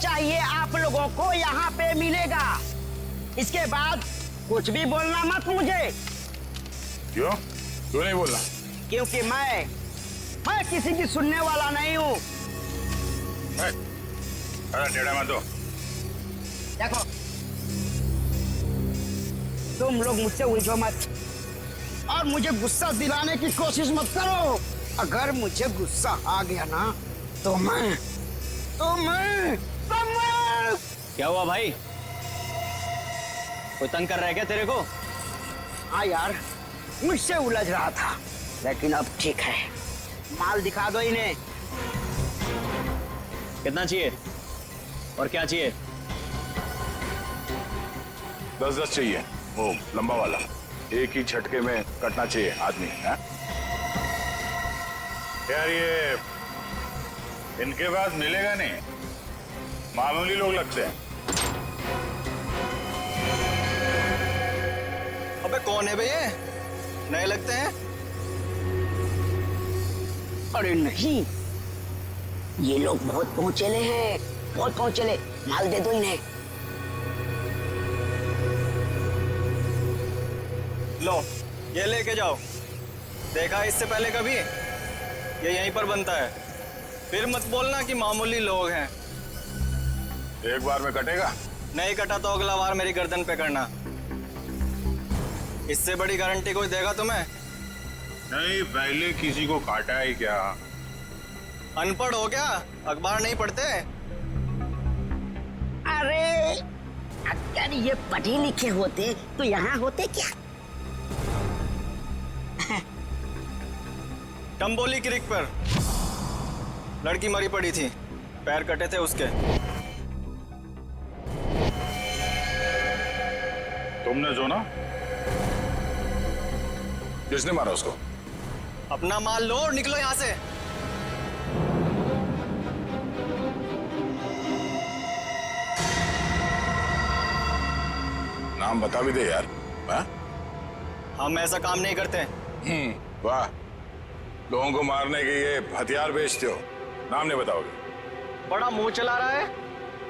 चाहिए आप लोगों को यहाँ पे मिलेगा। इसके बाद कुछ भी बोलना मत मुझे। क्यों? क्यों नहीं बोलना? क्योंकि मैं किसी की सुनने वाला नहीं हूँ। अरे टेढ़ा मत हो। देखो, तुम लोग मुझसे उलझो मत और मुझे गुस्सा दिलाने की कोशिश मत करो। अगर मुझे गुस्सा आ गया ना तो मैं क्या हुआ भाई? कोई तंग कर रहा है क्या तेरे को? हाँ यार, मुझसे उलझ रहा था, लेकिन अब ठीक है। माल दिखा दो इन्हें। कितना चाहिए और क्या चाहिए? 10-10 चाहिए, वो लंबा वाला। एक ही झटके में कटना चाहिए आदमी है? यार ये इनके पास मिलेगा नहीं, मामूली लोग लगते हैं। अबे कौन है भैया? नए लगते हैं। अरे नहीं, ये लोग बहुत पहुंचेले हैं, बहुत पहुंचेले। माल दे दो इन्हें। लो ये लेके जाओ। देखा इससे पहले कभी? ये यहीं पर बनता है। फिर मत बोलना कि मामूली लोग हैं। एक बार में कटेगा? नहीं कटा तो अगला बार मेरी गर्दन पे करना। इससे बड़ी गारंटी कोई देगा तुम्हें? नहीं, पहले किसी को काटा है क्या? अनपढ़ हो क्या? अखबार नहीं पढ़ते? अरे अगर ये पढ़े लिखे होते तो यहाँ होते क्या? टम्बोली क्रिक पर लड़की मरी पड़ी थी, पैर कटे थे उसके। तुमने जो ना? किसने मारा उसको? अपना माल लो और निकलो यहाँ से। नाम बता भी दे यार। हाँ? हम ऐसा काम नहीं करते। वाह, लोगों को मारने के ये हथियार बेचते हो, नाम नहीं बताओगे? बड़ा मुंह चला रहा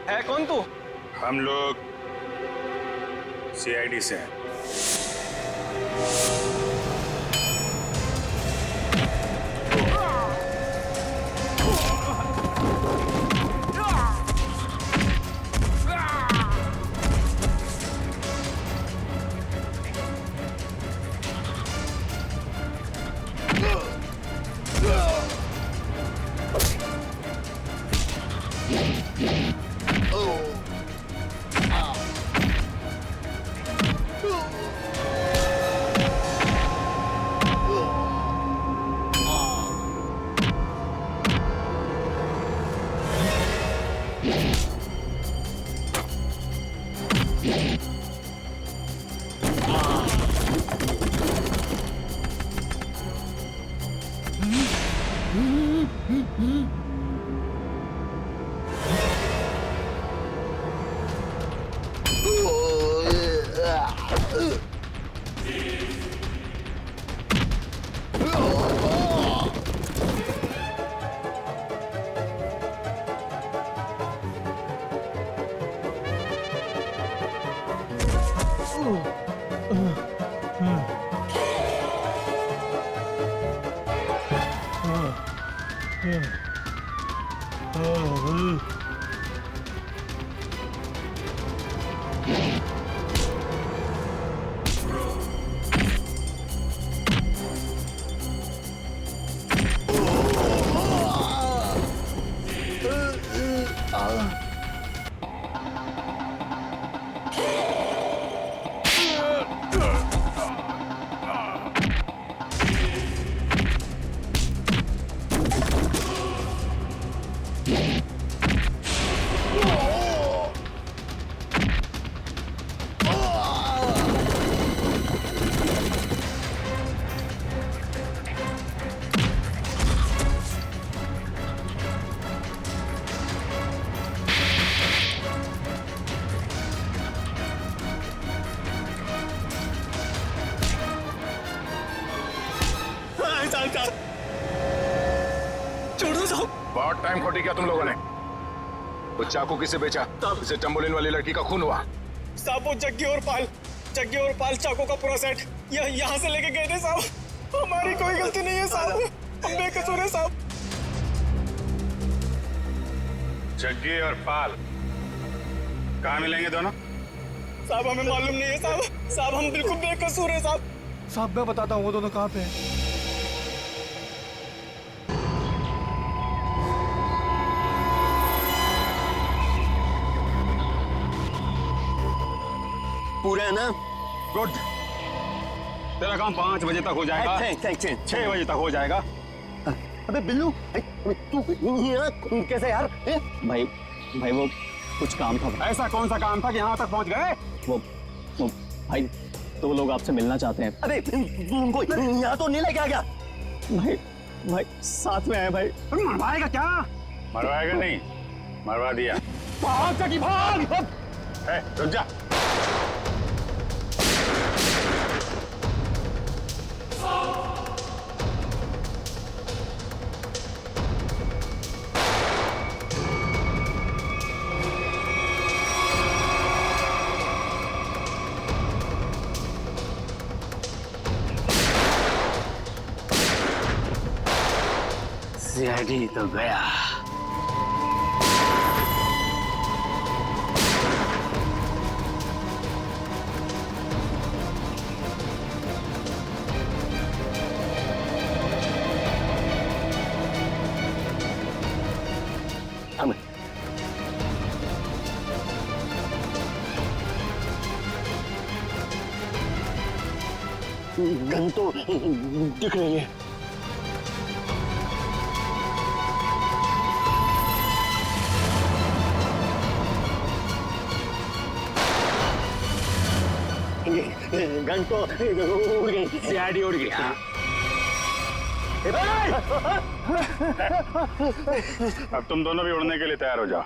है कौन तू? हम लोग CID से हैं। छोड़ दो साहब। बहुत टाइम खोटी किया तुम लोगों ने। वो चाकू किसे बेचा? इसे टम्बोलिन वाली लड़की का खून हुआ। साहब वो जग्गी और पाल चाकू का पूरा सेट यहाँ से लेके गए थे साहब। हमारी कोई गलती नहीं है साहब, हम बेकसूर है साहब। जग्गी और पाल कहाँ मिलेंगे दोनों? साहब हमें मालूम नहीं है साहब हम बिल्कुल बेकसूर है साहब। साहब मैं बताता हूँ वो दोनों कहाँ पे हैं। पूरे है ना? गुड। तेरा काम 5 बजे तक हो जाएगा। 6 बजे तक हो जाएगा। अबे बिल्लू, तू यहाँ कैसे यार? भाई वो कुछ काम था। ऐसा कौन सा काम था कि यहाँ तक पहुँच गए? वो भाई 2 लोग आपसे मिलना चाहते हैं। अबे तू उनको यहाँ तो नहीं लेके आ गया? भाई साथ में है भाई। मरवाएगा क्या? मरवाएगा नहीं, मरवा दिया। भाग! रुक जा। सीआईडी तो गया। हम गन तो दिख रही है। गन तो उड़ गई, सीआईडी उड़ गई। अब तुम दोनों भी उड़ने के लिए तैयार हो जाओ।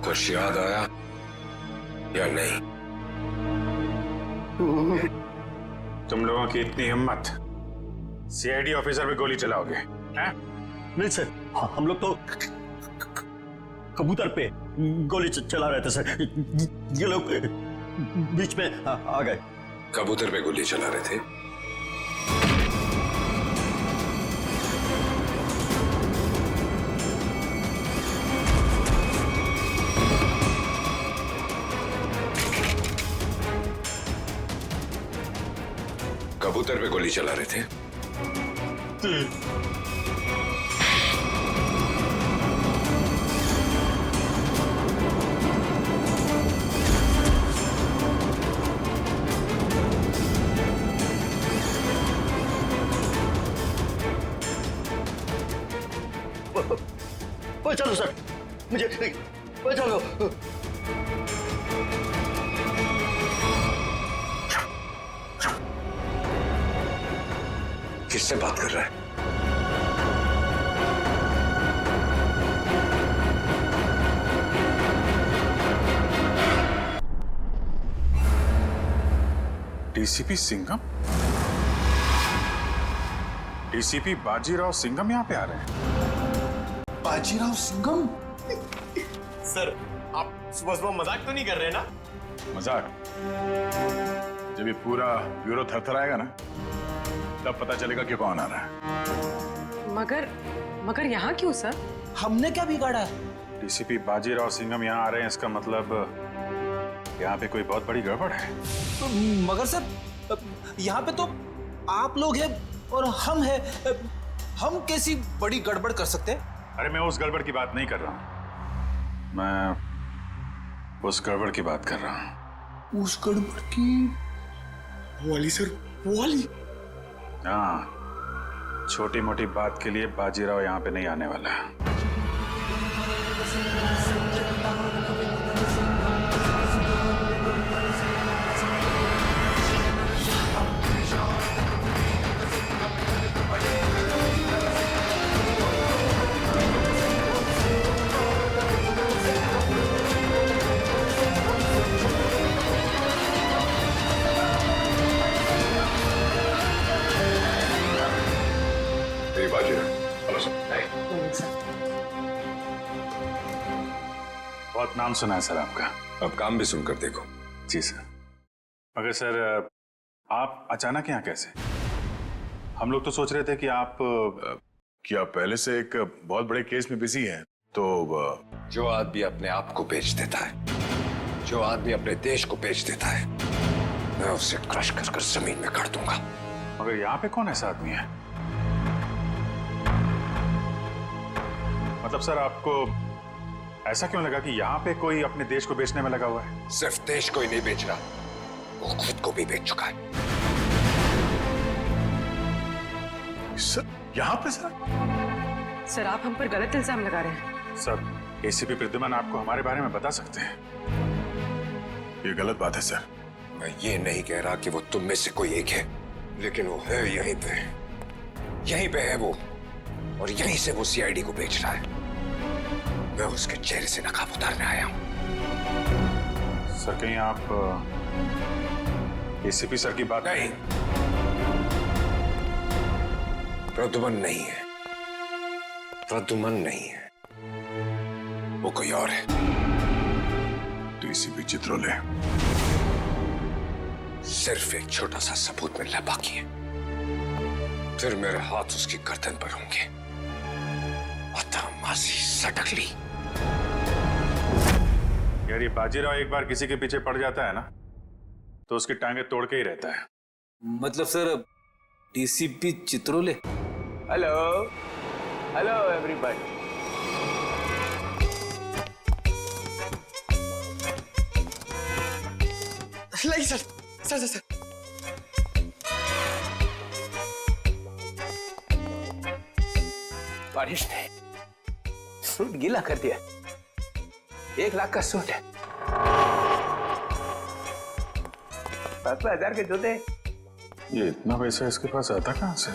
कुछ याद आया या नहीं? तुम लोगों की इतनी हिम्मत, सीआईडी ऑफिसर पे गोली चलाओगे हैं? नहीं सर, हम लोग तो कबूतर पे गोली चला रहे थे सर। ये लोग बीच में आ गए। कबूतर पे गोली चला रहे थे? कबूतर पे गोली चला रहे थे? चलो सर, मुझे चलो। किससे बात कर रहा है? डीसीपी सिंघम? डीसीपी बाजीराव सिंघम यहाँ पे आ रहे हैं? बाजीराव सिंघम? सर आप सुबह मजाक तो नहीं कर रहे ना? मजाक? जब ये पूरा ब्यूरो थरथराएगा ना, तब पता चलेगा कि कौन आ रहा है। मगर यहाँ क्यों सर? हमने क्या बिगाड़ा? डीसीपी बाजीराव सिंघम यहाँ आ रहे हैं, इसका मतलब यहाँ पे कोई बहुत बड़ी गड़बड़ है। मगर सर यहाँ पे तो आप लोग हैं और हम हैं, हम कैसी बड़ी गड़बड़ कर सकते हैं? अरे मैं उस गड़बड़ की बात नहीं कर रहा हूँ, मैं उस गड़बड़ की बात कर रहा हूँ। उस गड़बड़ की? वो वाली सर, वो वाली? हाँ, छोटी मोटी बात के लिए बाजीराव यहाँ पे नहीं आने वाला। नाम सुना है सर आपका। अब काम भी सुनकर देखो। जी सर। मगर सर आप अचानक यहाँ कैसे? हम लोग तो सोच रहे थे कि आप पहले से एक बहुत बड़े केस में बिजी हैं, तो जो आदमी अपने आप को बेच देता है, जो आदमी अपने देश को बेच देता है, मैं उसे क्रश कर कर जमीन में गाड़ दूंगा। मगर यहाँ पे कौन ऐसा आदमी है? मतलब सर आपको ऐसा क्यों लगा कि यहाँ पे कोई अपने देश को बेचने में लगा हुआ है? सिर्फ देश को ही नहीं बेच रहा, वो खुद को भी बेच चुका है। सर यहाँ पे सर आप हम पर गलत इल्जाम लगा रहे हैं। सर एसीपी प्रद्युमन आपको हमारे बारे में बता सकते हैं। ये गलत बात है सर। मैं ये नहीं कह रहा कि वो तुम में से कोई एक है, लेकिन वो है यहीं पे है वो, और यहीं से वो सीआईडी को बेच रहा है। मैं उसके चेहरे से नकाब उतारने आया हूं। सर कहीं आप एसीपी सर की बात नहीं, प्रद्युमन नहीं है, प्रद्युमन नहीं है, वो कोई और है। तो एसीपी चित्रोले सिर्फ एक छोटा सा सबूत मिलना बाकी है, फिर मेरे हाथ उसकी गर्दन पर होंगे। मासी सटकली। यार ये बाजीराव एक बार किसी के पीछे पड़ जाता है ना, तो उसकी टांगे तोड़ के ही रहता है। मतलब sir DCP Chitrole. Hello hello everybody. नहीं सर, सर सर सर बारिश ने सूट गीला कर दिया। 1 लाख का सूट है, 5,000 के जूते। ये इतना पैसा इसके पास आता कहां से?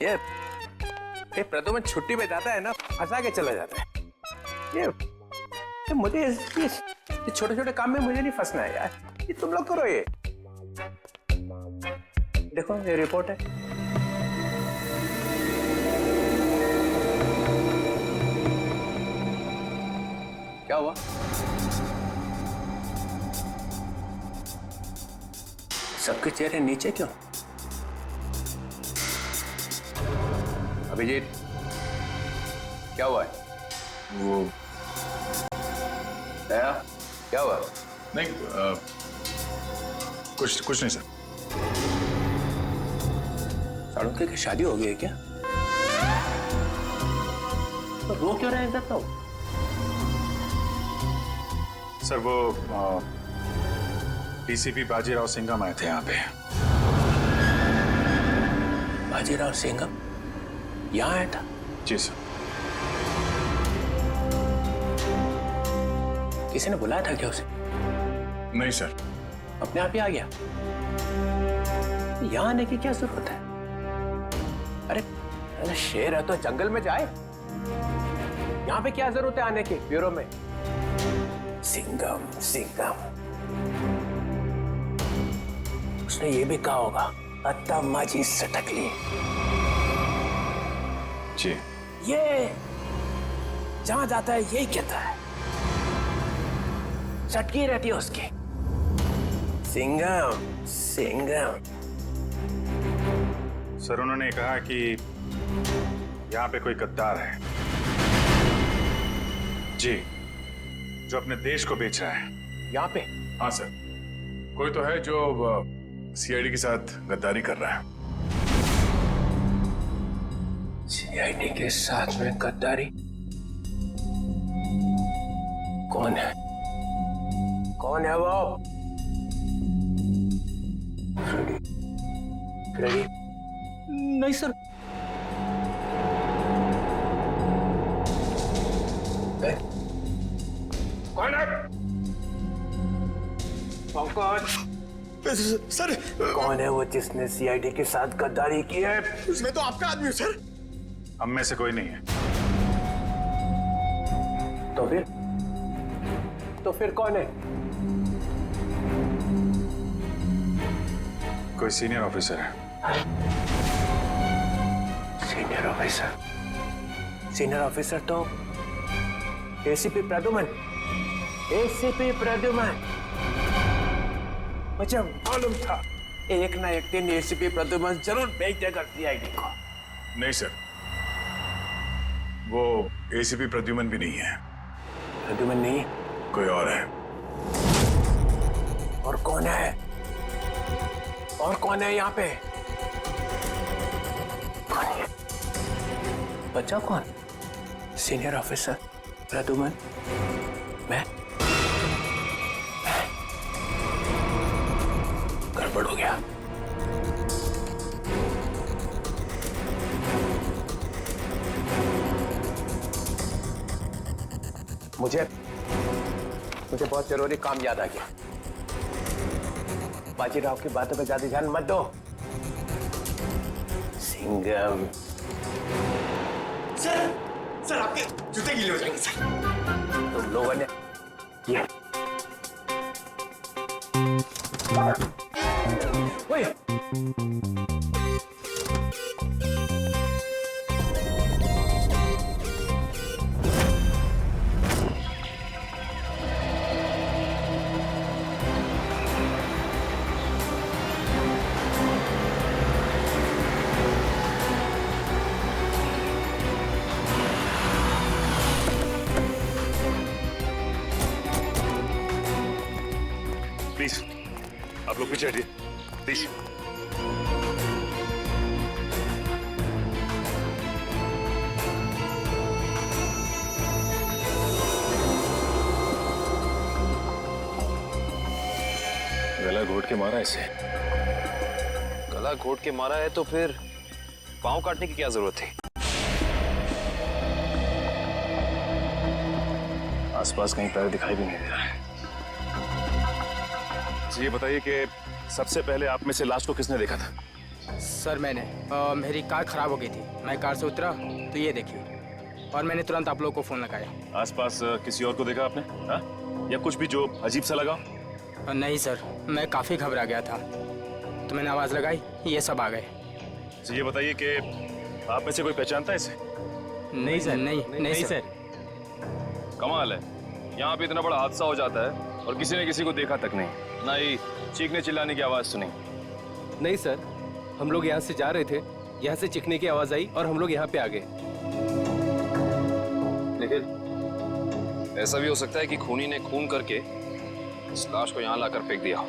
ये प्रद्युमन छुट्टी पे जाता है ना, फंसा के चला जाता है। ये मुझे ये छोटे छोटे काम में मुझे नहीं फंसना है यार। ये तुम लोग करो। ये देखो ये रिपोर्ट है। क्या हुआ? सबके चेहरे नीचे क्यों? अभिजीत क्या हुआ है? वो दया क्या हुआ? नहीं कुछ नहीं सर। साड़ुके की शादी हो गई है क्या? तो रो क्यों रहे हैं सब लोग? सर वो डीसीपी बाजीराव सिंघम आए थे यहाँ पे। बाजीराव सिंघम यहाँ आया था? जी सर। किसी ने बुलाया था क्या उसे? नहीं सर। अपने आप ही आ गया? यहाँ आने की क्या जरूरत है? अरे शेर है तो जंगल में जाए। यहाँ पे क्या जरूरत है आने की ब्यूरो में? सिंघम सिंघम, उसने ये भी कहा होगा अत्ता माजी सटकली। जी। ये जहां जाता है यही कहता है, चटकी रहती है उसकी। सिंघम सिंघम। सर उन्होंने कहा कि यहाँ पे कोई गद्दार है जी, जो अपने देश को बेच रहा है। यहाँ पे? हाँ सर, कोई तो है जो सीआईडी के साथ गद्दारी कर रहा है। सीआईडी के साथ में गद्दारी? कौन है? कौन है वो? फ्रेडी? फ्रेडी? नहीं सर। कौन है? कौन? सर कौन है वो जिसने सीआईडी के साथ गद्दारी की है? उसमें तो आपका आदमी है सर। हम में से कोई नहीं है। तो फिर कौन है? कोई सीनियर ऑफिसर है। Senior officer? सीनियर ऑफिसर तो एसीपी प्रद्युमन। एसीपी प्रद्युमन, मुझे मालूम था एक ना एक दिन एसीपी प्रद्युमन जरूर भेज देगा सीआईडी को। नहीं सर, वो एसीपी प्रद्युमन भी नहीं है। प्रद्युमन नहीं? कोई और है। और कौन है? और कौन है यहाँ पे? कौन है? बच्चा कौन? सीनियर ऑफिसर प्रद्युमन, मैं? गड़बड़ हो गया। मुझे बहुत जरूरी काम याद आ गया। बाजीराव की बातों पे ज्यादा ध्यान मत दो। सिंघम। सर आपके जूते गीले हो जाएंगे सर। तुम लोगों ने ये ओए! प्लीज आप लोग पीछे हटिए प्लीज। गला घोट के मारा इसे। गला घोट के मारा है तो फिर पांव काटने की क्या जरूरत थी? आसपास कहीं पैर दिखाई भी नहीं दे रहा है। ये बताइए कि सबसे पहले आप में से लाश को किसने देखा था? सर मैंने मेरी कार खराब हो गई थी, मैं कार से उतरा तो ये देखिए, और मैंने तुरंत आप लोगों को फोन लगाया। आसपास किसी और को देखा आपने? हाँ? या कुछ भी जो अजीब सा लगा? नहीं सर, मैं काफी घबरा गया था तो मैंने आवाज लगाई, ये सब आ गए। तो ये बताइए कि आप में से कोई पहचानता है इसे? नहीं सर, नहीं सर। कमाल है, यहाँ पे इतना बड़ा हादसा हो जाता है और किसी ने किसी को देखा तक नहीं, ना ही चीखने चिल्लाने की आवाज सुनी। नहीं सर, हम लोग यहाँ से जा रहे थे, यहाँ से चीखने की आवाज आई और हम लोग यहाँ पे आ गए। लेकिन ऐसा भी हो सकता है कि खूनी ने खून करके इस लाश को यहाँ लाकर फेंक दिया।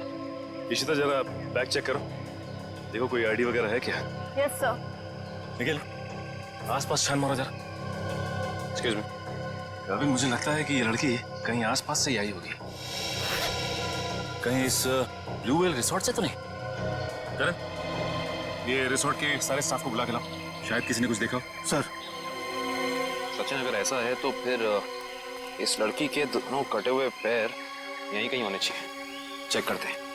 इशिता जरा बैग चेक करो, देखो कोई आईडी वगैरह है क्या? Yes sir. निखिल आसपास छान मारो जरा। एक्सक्यूज मी, अभी मुझे लगता है कि ये लड़की कहीं आसपास से ही आई होगी। कहीं इस ब्लू व्हेल रिसोर्ट से तो नहीं? करण, ये रिसोर्ट के सारे स्टाफ को बुला के लाओ, शायद किसी ने कुछ देखा हो। सर सचिन अगर ऐसा है तो फिर इस लड़की के दोनों कटे हुए पैर यहीं कहीं होने चाहिए। चेक करते हैं।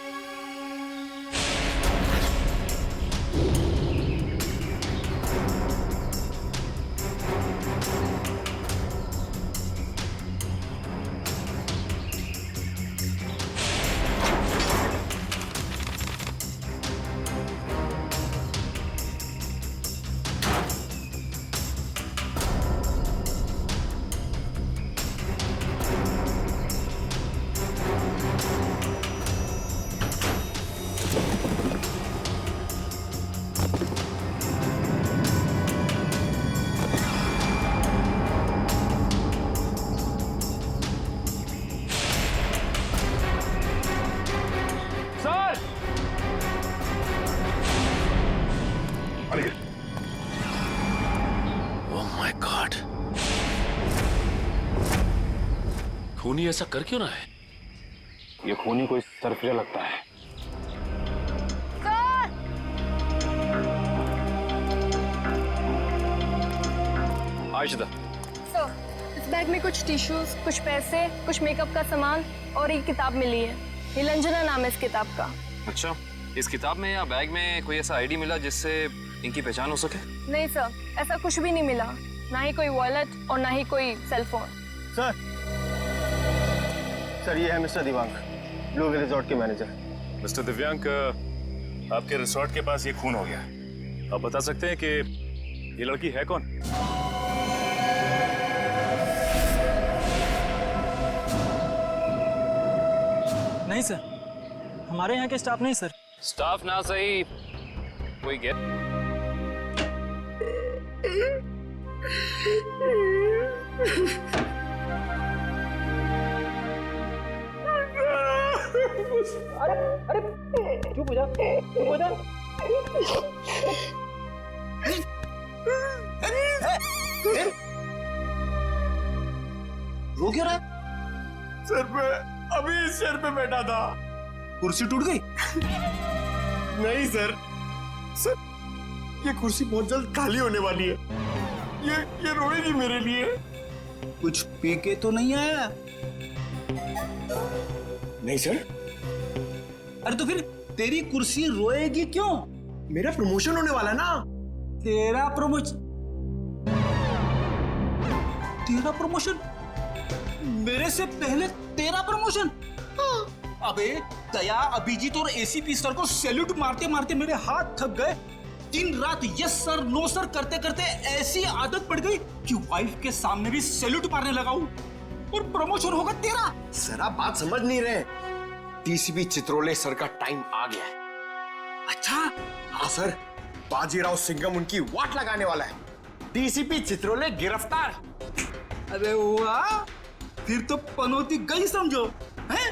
खूनी ऐसा कर क्यों रहा है? ये खूनी कोई सरफिरा लगता है। आयशा, सर, इस बैग में कुछ टिश्यूज, कुछ पैसे, कुछ मेकअप का सामान और एक किताब मिली है। नीलंजना नाम है इस किताब का। अच्छा, इस किताब में या बैग में कोई ऐसा आईडी मिला जिससे इनकी पहचान हो सके? नहीं सर, ऐसा कुछ भी नहीं मिला, ना ही कोई वॉलेट और ना ही कोई सेलफोन। सर ये है mister Divang, blue whale resort के मैनेजर। मिस्टर दिव्यांग, आपके रिसोर्ट के पास ये खून हो गया, आप बता सकते हैं कि ये लड़की है कौन? नहीं सर, हमारे यहाँ के स्टाफ नहीं सर। स्टाफ ना सही, कोई गेट अरे चुप हो जा, चुप हो जा। रो क्यों रहा? सर मैं अभी इस चेयर पे बैठा था। कुर्सी टूट गई? नहीं सर, सर ये कुर्सी बहुत जल्द खाली होने वाली है। ये रोएगी मेरे लिए। कुछ पी के तो नहीं आया? नहीं सर। अरे तो फिर तेरी कुर्सी रोएगी क्यों? मेरा प्रमोशन होने वाला ना। तेरा प्रमोशन? तेरा प्रमोशन? मेरे से पहले तेरा प्रमोशन? अबे दया, अभिजीत और एसीपी सर को सैल्यूट मारते मारते मेरे हाथ थक गए। दिन रात यस सर नो सर करते करते ऐसी आदत पड़ गई कि वाइफ के सामने भी सैल्यूट मारने लगा हूं। और प्रमोशन होगा तेरा। सर आप बात समझ नहीं रहे। डीसीपी चित्रोले सर का टाइम आ गया है। अच्छा? हाँ सर, बाजीराव सिंघम उनकी वाट लगाने वाला है। डीसीपी चित्रोले गिरफ्तार। अरे वाह, फिर तो पनौती गई समझो। हैं?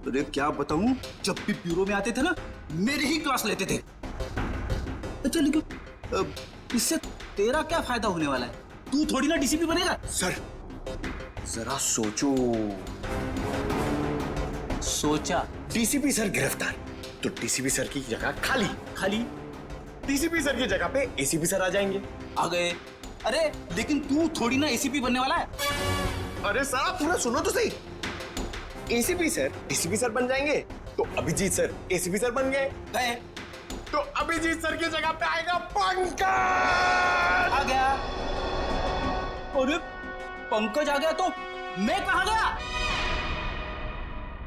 अरे क्या बताऊं, जब भी ब्यूरो में आते थे ना, मेरी ही क्लास लेते थे। अच्छा लेकिन इससे तेरा क्या फायदा होने वाला है? तू थोड़ी ना डीसीपी बनेगा। सर जरा सोचो। सोचा? डीसीपी सर गिरफ्तार तो डीसीपी सर की जगह खाली। खाली? डीसीपी सर की जगह पे एसीपी सर आ जाएंगे। आ गए। अरे लेकिन तू थोड़ी ना एसीपी बनने वाला है। अरे सर आप थोड़ा सुनो तो सही। एसीपी सर डीसीपी सर बन जाएंगे तो अभिजीत सर एसीपी सर बन गए तो अभिजीत सर की जगह पे आएगा पंकज। आ गया। अरे पंकज आ गया तो मैं कहां गया?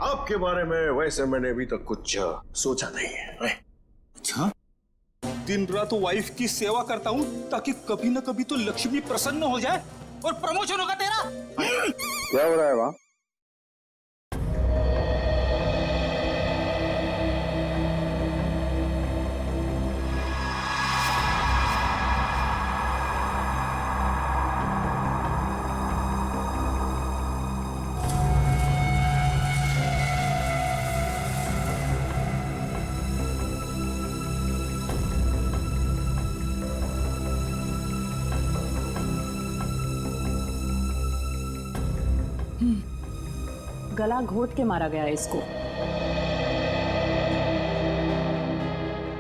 आपके बारे में वैसे मैंने अभी तक कुछ सोचा नहीं है। अच्छा, दिन रात वाइफ की सेवा करता हूं ताकि कभी ना कभी तो लक्ष्मी प्रसन्न हो जाए और प्रमोशन होगा तेरा। क्या हो रहा है वहां? गला घोट के मारा गया है इसको।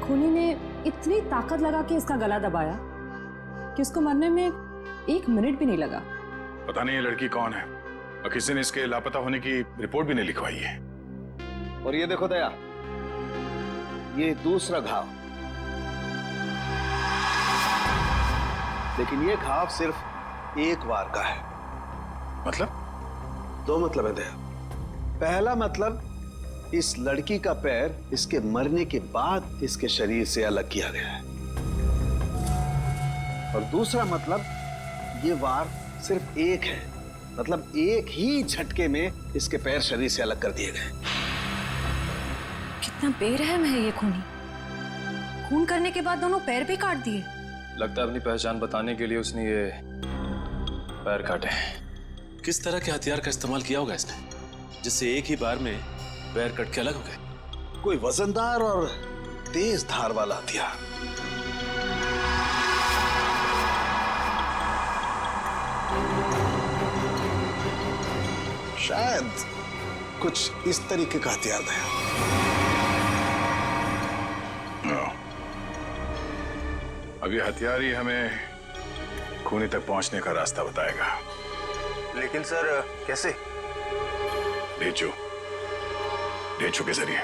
खूनी ने इतनी ताकत लगा के इसका गला दबाया कि उसको मरने में 1 मिनट भी नहीं लगा। पता नहीं ये लड़की कौन है और किसी ने इसके लापता होने की रिपोर्ट भी नहीं लिखवाई है। और ये देखो दया, ये दूसरा घाव, लेकिन ये घाव सिर्फ एक वार का है। मतलब? 2 मतलब है दया। पहला मतलब, इस लड़की का पैर इसके मरने के बाद इसके शरीर से अलग किया गया है। और दूसरा मतलब, ये वार सिर्फ एक है, मतलब एक ही झटके में इसके पैर शरीर से अलग कर दिए गए। कितना बेरहम है ये खूनी। खून करने के बाद दोनों पैर भी काट दिए। लगता है अपनी पहचान बताने के लिए उसने ये पैर काटे। किस तरह के हथियार का इस्तेमाल किया होगा इसने जिससे एक ही बार में पैर कट के अलग हो गए? कोई वजनदार और तेज धार वाला हथियार। शायद कुछ इस तरीके का हथियार है। अब ये हथियार ही हमें खूनी तक पहुंचने का रास्ता बताएगा। लेकिन सर कैसे? डेचू के जरिए।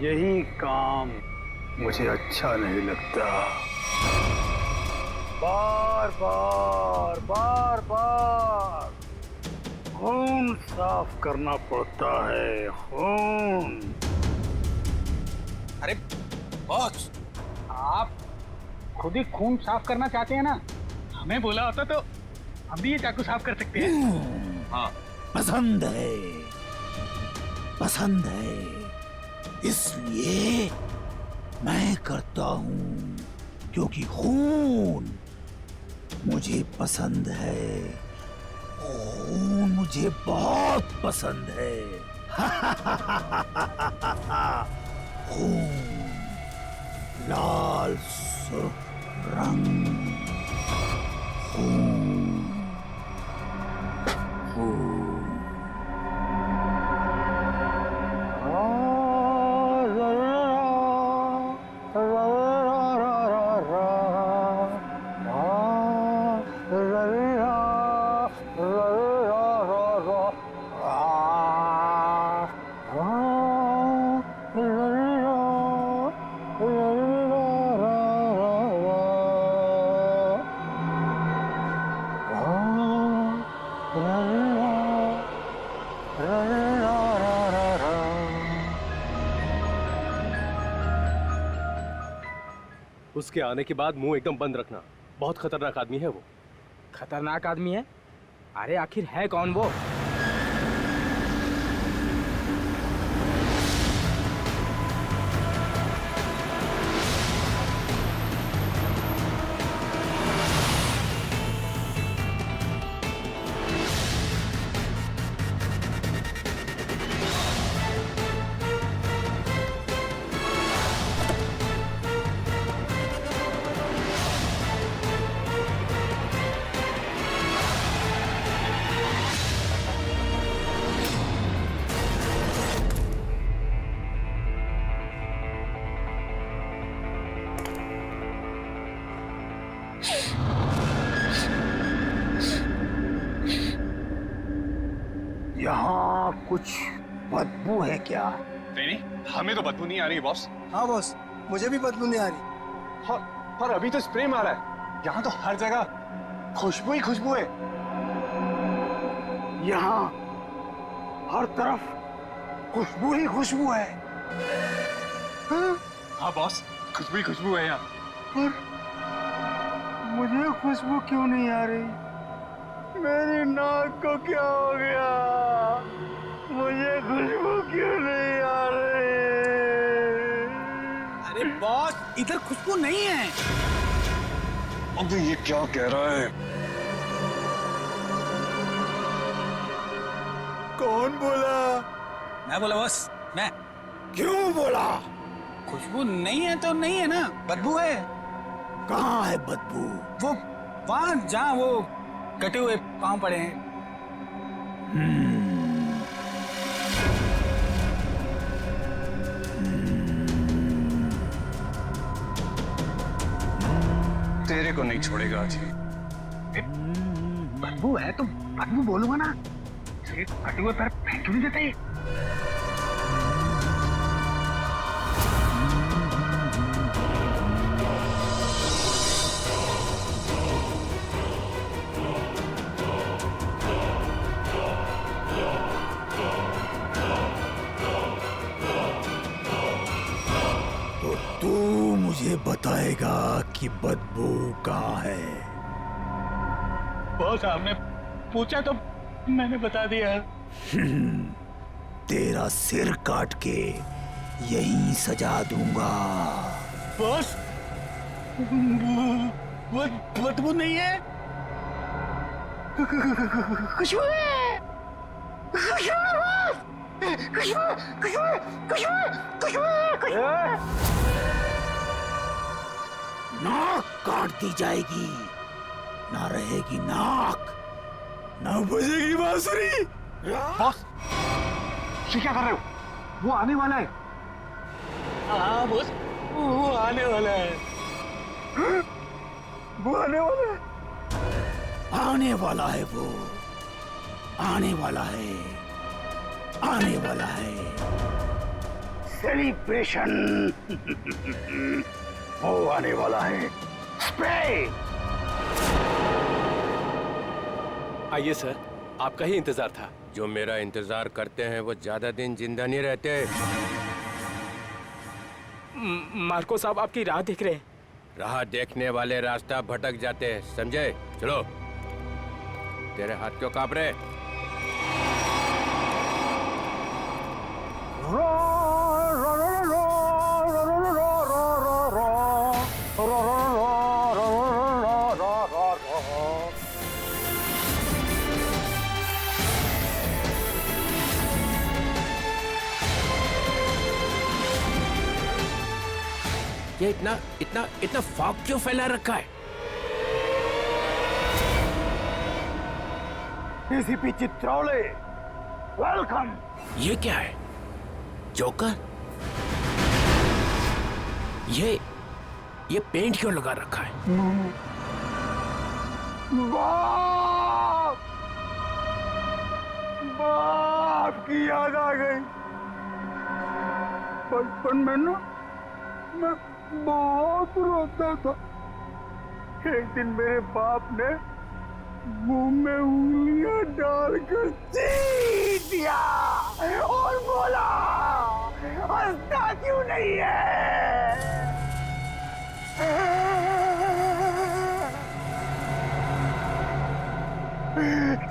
यही काम मुझे अच्छा नहीं लगता। बार बार बार बार खून साफ करना पड़ता है, खून। अरे बॉस, आप खुद ही खून साफ करना चाहते हैं ना? हमें बोला होता तो हम भी ये चाकू साफ कर सकते हैं। हाँ, पसंद है, पसंद है, इसलिए मैं करता हूं, क्योंकि खून मुझे पसंद है, खून मुझे बहुत पसंद है। खून, लाल सुर्ख रंग, खून, खून। उसके आने के बाद मुंह एकदम बंद रखना। बहुत खतरनाक आदमी है वो। खतरनाक आदमी है? अरे आखिर है कौन वो? यहाँ कुछ बदबू है क्या? नहीं, हमें तो बदबू नहीं आ रही बॉस। हाँ बॉस, मुझे भी बदबू नहीं आ रही। पर अभी तो स्प्रे मारा है। यहाँ तो हर जगह खुशबू ही खुशबू है। यहाँ हर तरफ खुशबू ही खुशबू है। हाँ बॉस, खुशबू ही खुशबू है यहाँ। पर मुझे खुशबू क्यों नहीं आ रही? मेरी नाक को क्या हो गया? मुझे खुशबू क्यों नहीं आ रही? अरे बॉस, इधर खुशबू नहीं है। अब ये क्या कह रहा है? कौन बोला? मैं बोला बॉस, मैं। क्यों बोला? खुशबू नहीं है तो नहीं है ना, बदबू है। कहाँ है बदबू? वो वहां जहाँ वो कटे हुए पांव पड़े हैं। तेरे को नहीं छोड़ेगा आज। बदबू है तो बदबू बोलूंगा ना। कटे हुए पैर फेंक क्यों नहीं देते? तू मुझे बताएगा कि बदबू कहाँ है? बॉस, आपने पूछा तो मैंने बता दिया। तेरा सिर काट के यहीं सजा दूंगा। बॉस, बदबू नहीं है। खुशबू है, खुशबू, खुशबू, खुशबू, खुशबू, खुशबू। नाक काट दी जाएगी, ना रहेगी नाक, ना बजेगी बांसुरी। बॉस, क्या कर रहे हो? वो आने वाला है। हाँ बॉस, वो आने वाला है। वो आने वाला है, आने वाला है, वो आने वाला है, आने वाला है। सेलिब्रेशन वो आने वाला है। स्प्रे। आइए सर, आपका ही इंतजार था। जो मेरा इंतजार करते हैं वो ज्यादा दिन जिंदा नहीं रहते। मार्को साहब आपकी राह देख रहे हैं। राह देखने वाले रास्ता भटक जाते हैं, समझे? चलो। तेरे हाथ क्यों कांप रहे? ये इतना इतना इतना फॉग क्यों फैला रखा है? ACP Chitrole, welcome. ये क्या है? जोकर? ये पेंट क्यों लगा रखा है? बाप! बाप की याद आ गई। बचपन में ना मैं बहुत रोता था। एक दिन मेरे बाप ने मुंह में उंगलियां डालकर चीर दिया और बोला, हंसता क्यों नहीं है?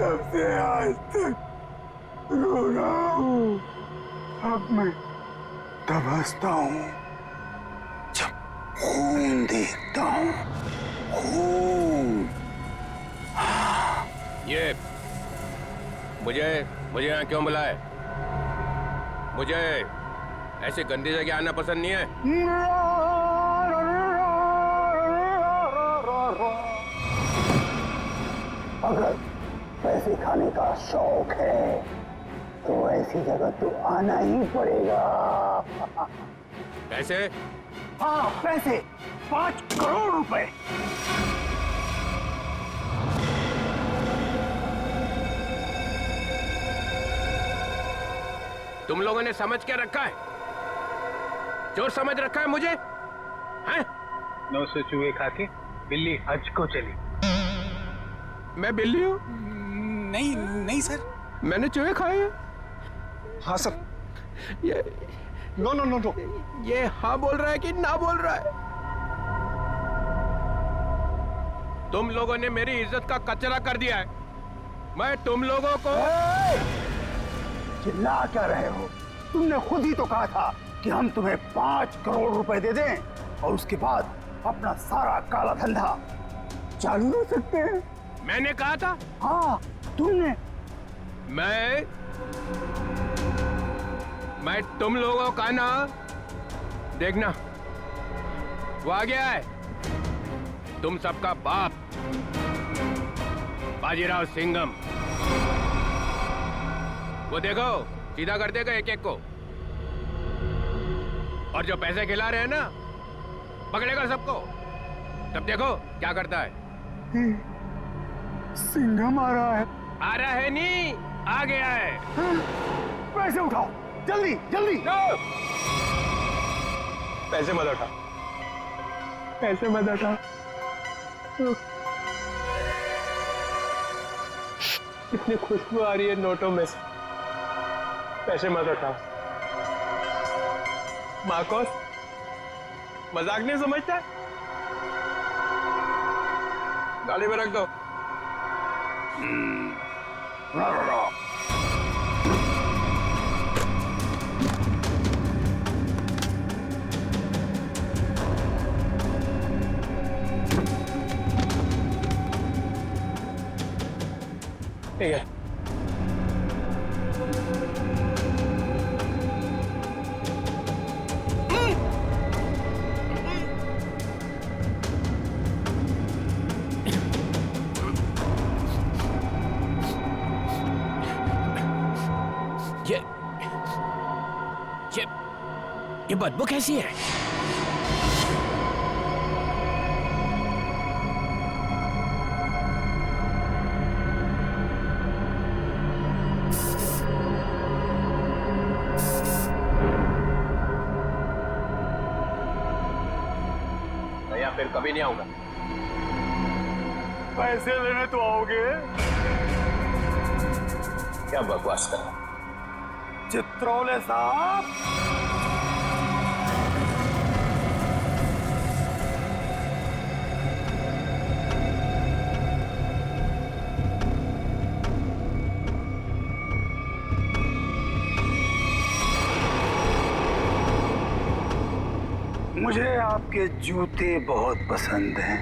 तब से आज तक रो रहा हूँ। अब मैं तब हंसता हूँ जब खून देखता हूँ। खून। ये मुझे यहाँ क्यों बुलाए? मुझे ऐसी गंदी जगह आना पसंद नहीं है। अगर पैसे खाने का शौक है तो ऐसी जगह तो आना ही पड़ेगा। पैसे? हाँ, पैसे। 5 करोड़ रुपए। तुम लोगों ने समझ क्या रखा है? चोर समझ रखा है मुझे? हैं? 900 चूहे खा के बिल्ली हज को चली। मैं बिल्ली हूँ? नहीं नहीं सर, मैंने चूहे खाए हैं। हाँ सर। ये नो नो नो नो। ये हाँ बोल रहा है कि ना बोल रहा है? तुम लोगों ने मेरी इज्जत का कचरा कर दिया है। मैं तुम लोगों को चिल्ला क्या रहे हो? तुमने खुद ही तो कहा था कि हम तुम्हें 5 करोड़ रुपए दे दें और उसके बाद अपना सारा काला धंधा चालू रख सकते हैं। मैंने कहा था? हाँ, तुमने। मैं तुम लोगों का ना देखना वो आ गया है। तुम सबका बाप बाजीराव सिंघम। वो देखो सीधा कर देगा एक एक को। और जो पैसे खिला रहे हैं ना पकड़ेगा सबको। तब देखो क्या करता है। सिंघम आ रहा है। आ रहा है नहीं, आ गया है। पैसे उठाओ जल्दी जल्दी। पैसे मत उठा, पैसे मत उठा। इतनी खुशबू आ रही है नोटों में से। पैसे मत उठा। मार्कोस मजाक नहीं समझता? गाड़ी में रख दो। ठीक है। ये बदबू कैसी है? अभी नहीं आऊंगा। पैसे लेने तो आओगे? क्या बकवास कर रहा? चित्रोले साहब, मुझे आपके जूते बहुत पसंद हैं।